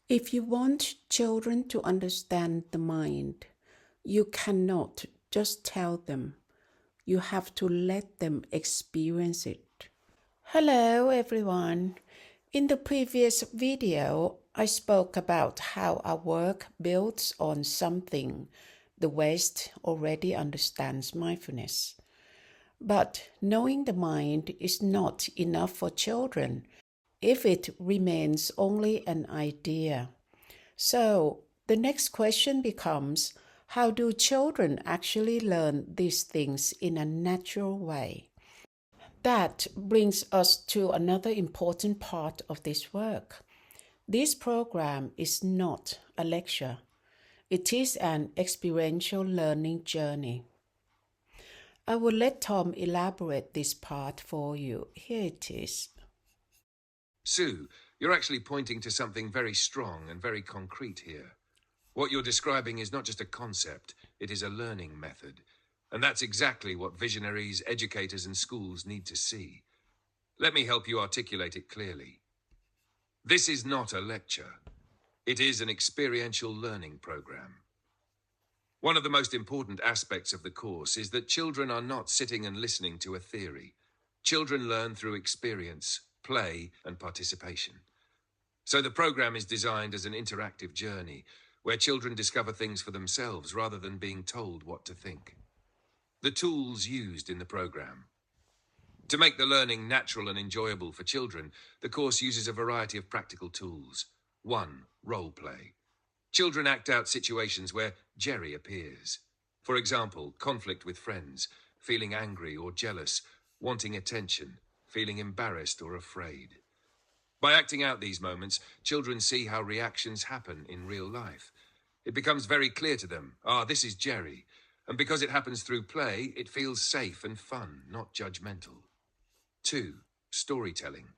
If you want children to understand the mind, you cannot just tell them. You have to let them experience it. Hello, everyone. In the previous video, I spoke about how our work builds on something the West already understands mindfulness. But knowing the mind is not enough for children if it remains only an idea. So the next question becomes, how do children actually learn these things in a natural way? That brings us to another important part of this work. This program is not a lecture. It is an experiential learning journey. I will let Tom elaborate this part for you. Here it is. Sue, you're actually pointing to something very strong and very concrete here. What you're describing is not just a concept, it is a learning method. And that's exactly what visionaries, educators, and schools need to see. Let me help you articulate it clearly. This is not a lecture. It is an experiential learning program. One of the most important aspects of the course is that children are not sitting and listening to a theory. Children learn through experience, play, and participation. So the program is designed as an interactive journey where children discover things for themselves rather than being told what to think. The tools used in the program. To make the learning natural and enjoyable for children, the course uses a variety of practical tools. 1. Role play. Children act out situations where Jerry appears. For example, conflict with friends, feeling angry or jealous, wanting attention, feeling embarrassed or afraid. By acting out these moments, children see how reactions happen in real life. It becomes very clear to them, this is Jerry. And because it happens through play, it feels safe and fun, not judgmental. 2. Storytelling.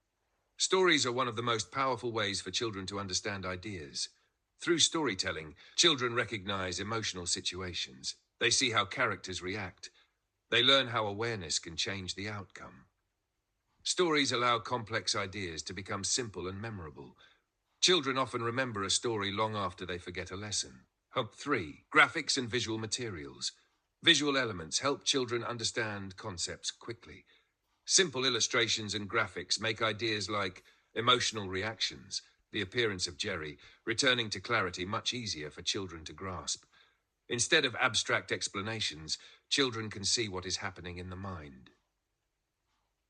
Stories are one of the most powerful ways for children to understand ideas. Through storytelling, children recognize emotional situations. They see how characters react. They learn how awareness can change the outcome. Stories allow complex ideas to become simple and memorable. Children often remember a story long after they forget a lesson. 3. Graphics and visual materials. Visual elements help children understand concepts quickly. Simple illustrations and graphics make ideas like emotional reactions, the appearance of Jerry, returning to clarity much easier for children to grasp. Instead of abstract explanations, children can see what is happening in the mind.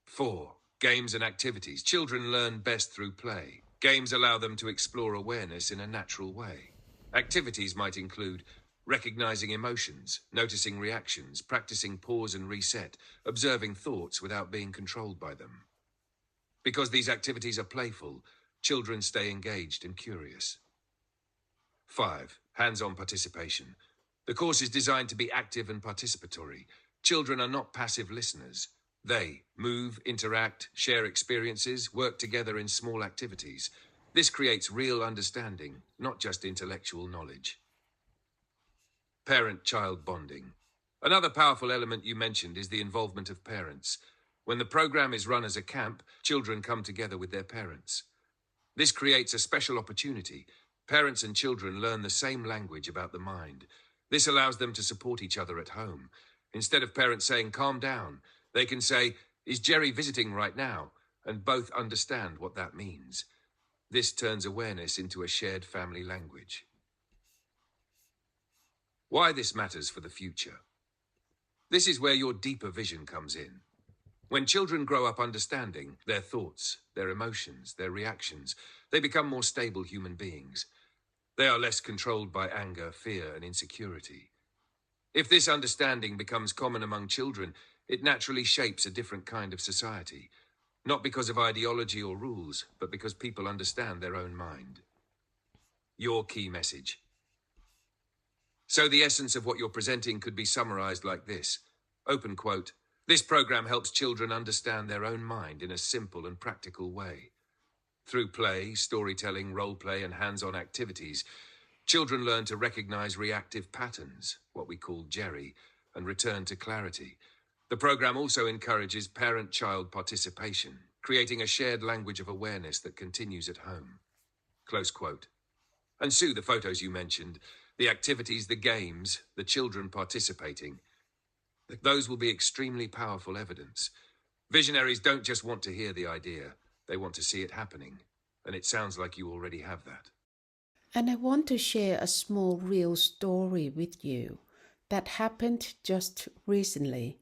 4. Games and activities. Children learn best through play. Games allow them to explore awareness in a natural way. Activities might include recognizing emotions, noticing reactions, practicing pause and reset, observing thoughts without being controlled by them. Because these activities are playful, children stay engaged and curious. 5. Hands-on participation. The course is designed to be active and participatory. Children are not passive listeners. They move, interact, share experiences, work together in small activities. This creates real understanding, not just intellectual knowledge. Parent-child bonding. Another powerful element you mentioned is the involvement of parents. When the program is run as a camp, children come together with their parents. This creates a special opportunity. Parents and children learn the same language about the mind. This allows them to support each other at home. Instead of parents saying, "Calm down," they can say, "Is Jerry visiting right now?" and both understand what that means. This turns awareness into a shared family language. Why this matters for the future. This is where your deeper vision comes in. When children grow up understanding their thoughts, their emotions, their reactions, they become more stable human beings. They are less controlled by anger, fear, and insecurity. If this understanding becomes common among children, it naturally shapes a different kind of society. Not because of ideology or rules, but because people understand their own mind. Your key message. So the essence of what you're presenting could be summarized like this. Open quote. This program helps children understand their own mind in a simple and practical way. Through play, storytelling, role play, and hands-on activities, children learn to recognize reactive patterns, what we call Jerry, and return to clarity. The program also encourages parent-child participation, creating a shared language of awareness that continues at home. Close quote. And Sue, the photos you mentioned, the activities, the games, the children participating, those will be extremely powerful evidence. Visionaries don't just want to hear the idea, they want to see it happening. And it sounds like you already have that. And I want to share a small real story with you that happened just recently,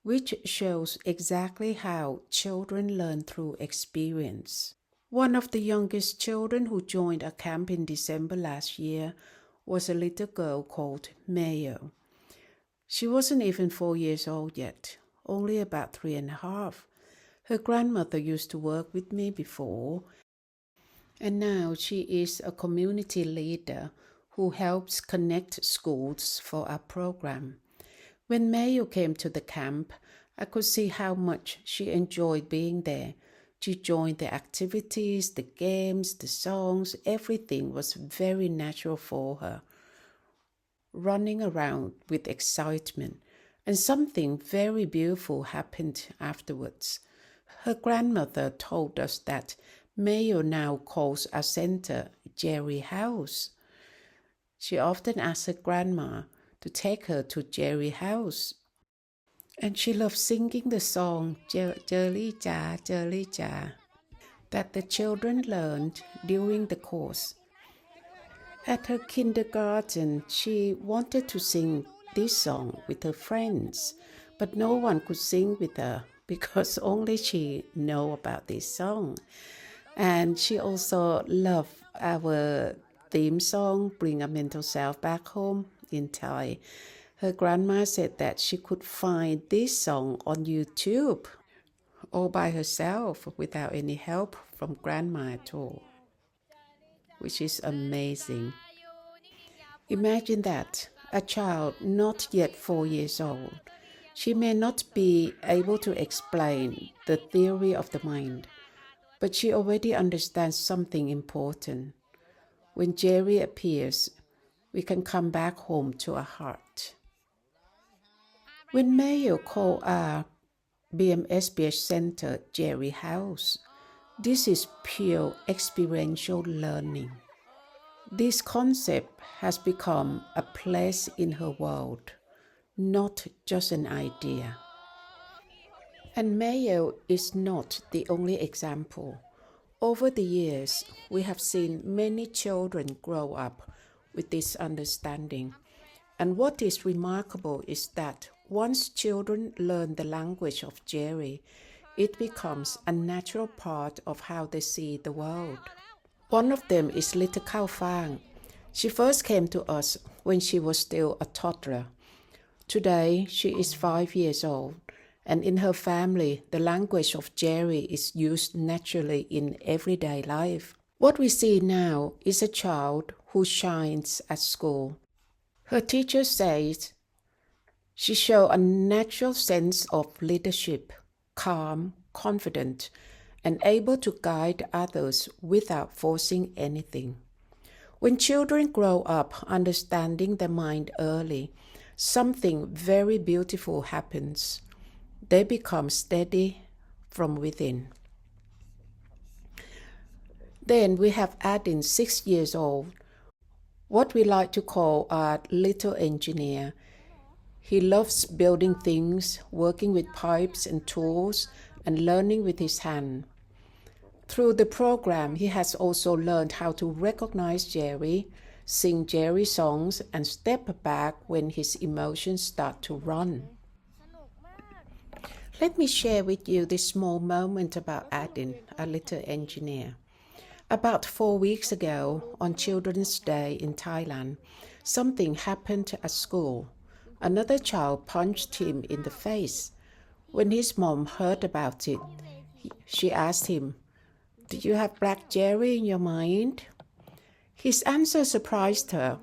which shows exactly how children learn through experience. One of the youngest children who joined a camp in December last year was a little girl called Mayo. She wasn't even 4 years old yet, only about 3.5. Her grandmother used to work with me before, and now she is a community leader who helps connect schools for our program. When Mayo came to the camp, I could see how much she enjoyed being there. She joined the activities, the games, the songs, everything was very natural for her, running around with excitement. And something very beautiful happened afterwards. Her grandmother told us that Mayo now calls our center Jerry House. She often asks her grandma to take her to Jerry House. And she loves singing the song Jerry Ja, Jerry Ja that the children learned during the course. At her kindergarten, she wanted to sing this song with her friends, but no one could sing with her because only she knew about this song. And she also loved our theme song, Bring a Mental Self Back Home, in Thai. Her grandma said that she could find this song on YouTube all by herself without any help from grandma at all, which is amazing. Imagine that, a child not yet 4 years old. She may not be able to explain the theory of the mind, but she already understands something important. When Jerry appears, we can come back home to our heart. When Mayo called our BMSBH Center Jerry House, this is pure experiential learning. This concept has become a place in her world, not just an idea. And Mayo is not the only example. Over the years, we have seen many children grow up with this understanding. And what is remarkable is that once children learn the language of Jerry, it becomes a natural part of how they see the world. One of them is little Kao Fang. She first came to us when she was still a toddler. Today, she is 5 years old, and in her family, the language of Jerry is used naturally in everyday life. What we see now is a child who shines at school. Her teacher says she shows a natural sense of leadership, calm, confident, and able to guide others without forcing anything. When children grow up understanding the mind early, something very beautiful happens. They become steady from within. Then we have Adin, 6 years old, what we like to call our little engineer. He loves building things, working with pipes and tools, and learning with his hand. Through the program, he has also learned how to recognize Jerry, sing Jerry songs, and step back when his emotions start to run. Let me share with you this small moment about Adin, a little engineer. About 4 weeks ago, on Children's Day in Thailand, something happened at school. Another child punched him in the face. When his mom heard about it, she asked him, "Do you have Black Jerry in your mind?" His answer surprised her,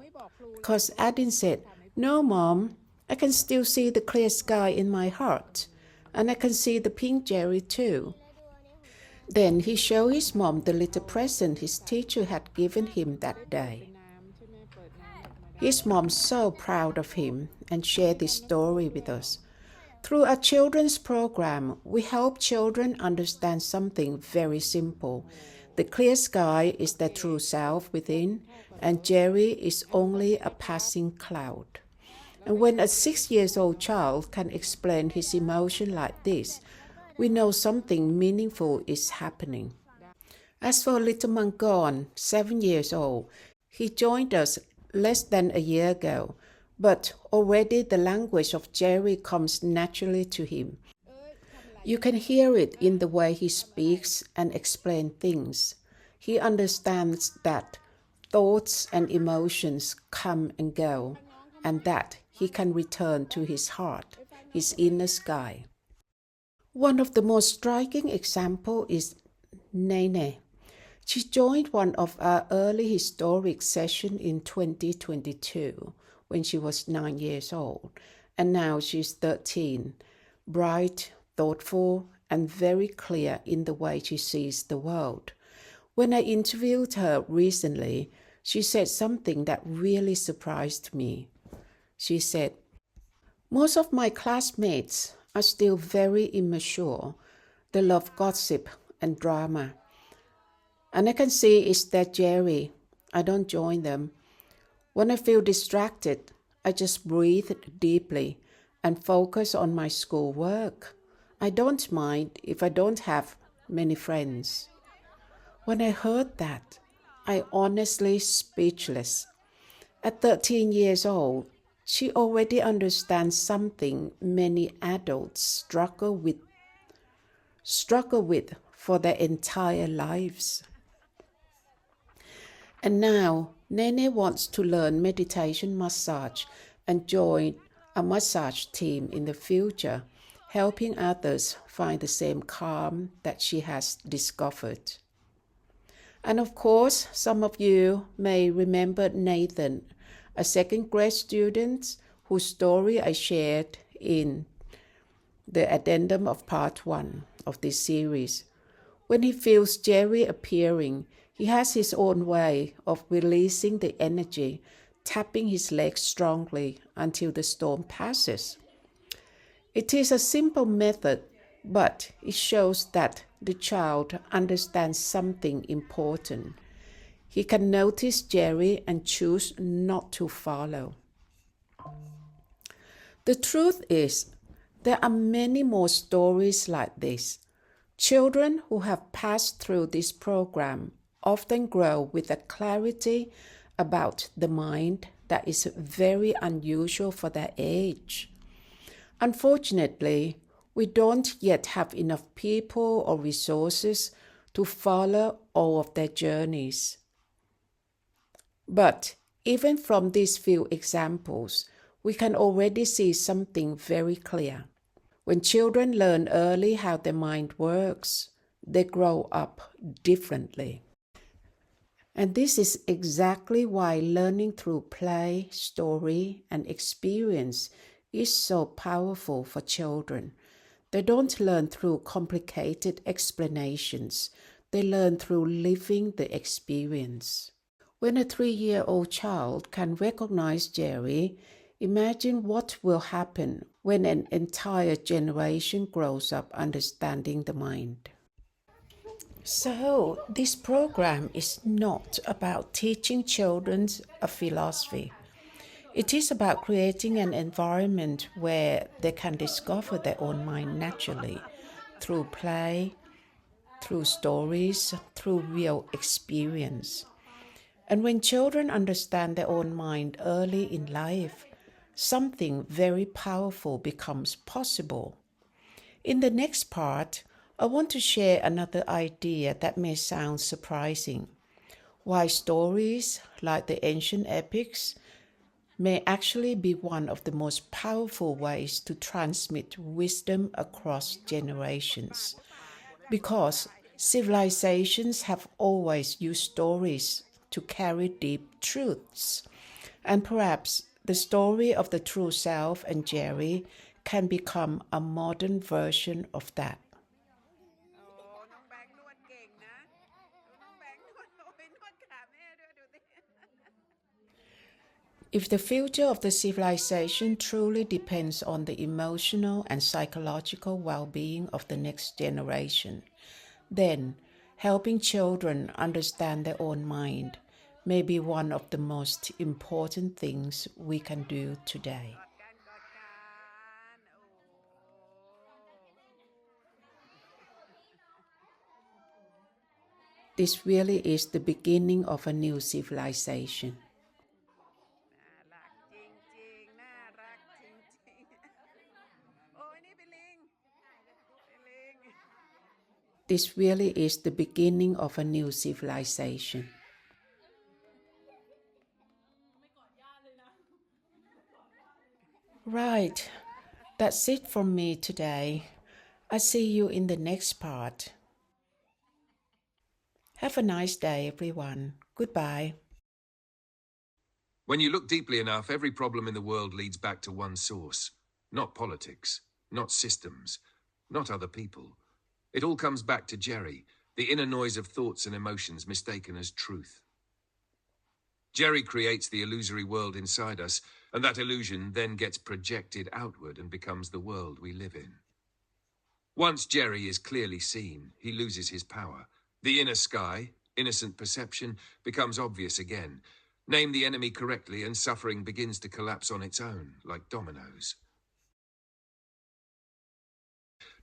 because Adin said, "No, Mom, I can still see the clear sky in my heart, and I can see the pink Jerry too." Then he showed his mom the little present his teacher had given him that day. His mom's so proud of him and shared this story with us. Through our children's program, we help children understand something very simple, The clear sky is the true self within, and Jerry is only a passing cloud. And when a 6-year-old child can explain his emotion like this, we know something meaningful is happening. As for little Mangon, 7 years old, he joined us less than a year ago, but already the language of Jerry comes naturally to him. You can hear it in the way he speaks and explains things. He understands that thoughts and emotions come and go, and that he can return to his heart, his inner sky. One of the most striking examples is Nene. She joined one of our early historic sessions in 2022 when she was 9 years old, and now she's 13, bright, thoughtful, and very clear in the way she sees the world. When I interviewed her recently, she said something that really surprised me. She said, "Most of my classmates are still very immature. They love gossip and drama. And I can see it's that Jerry. I don't join them. When I feel distracted, I just breathe deeply and focus on my schoolwork. I don't mind if I don't have many friends." When I heard that, I honestly speechless. At 13 years old, she already understands something many adults struggle with for their entire lives. And now, Nene wants to learn meditation massage and join a massage team in the future, helping others find the same calm that she has discovered. And of course, some of you may remember Nathan, a second grade student whose story I shared in the addendum of part 1 of this series. When he feels Jerry appearing, he has his own way of releasing the energy, tapping his legs strongly until the storm passes. It is a simple method, but it shows that the child understands something important. He can notice Jerry and choose not to follow. The truth is, there are many more stories like this. Children who have passed through this program often grow with a clarity about the mind that is very unusual for their age. Unfortunately, we don't yet have enough people or resources to follow all of their journeys. But even from these few examples, we can already see something very clear. When children learn early how their mind works, they grow up differently. And this is exactly why learning through play, story, and experience is so powerful for children. They don't learn through complicated explanations. They learn through living the experience. When a 3-year-old child can recognize Jerry, imagine what will happen when an entire generation grows up understanding the mind. So, this program is not about teaching children a philosophy. It is about creating an environment where they can discover their own mind naturally, through play, through stories, through real experience. And when children understand their own mind early in life, something very powerful becomes possible. In the next part, I want to share another idea that may sound surprising. Why stories, like the ancient epics, may actually be one of the most powerful ways to transmit wisdom across generations. Because civilizations have always used stories to carry deep truths. And perhaps the story of the true self and Jerry can become a modern version of that. If the future of the civilization truly depends on the emotional and psychological well-being of the next generation, then Helping children understand their own mind may be one of the most important things we can do today. This really is the beginning of a new civilization. This really is the beginning of a new civilization. Right, that's it from me today. I'll see you in the next part. Have a nice day, everyone. Goodbye. When you look deeply enough, every problem in the world leads back to one source. Not politics, not systems, not other people. It all comes back to Jerry, the inner noise of thoughts and emotions mistaken as truth. Jerry creates the illusory world inside us, and that illusion then gets projected outward and becomes the world we live in. Once Jerry is clearly seen, he loses his power. The inner sky, innocent perception, becomes obvious again. Name the enemy correctly and suffering begins to collapse on its own, like dominoes.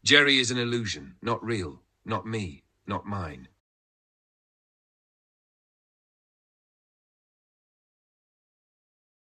Jerry is an illusion, not real, not me, not mine.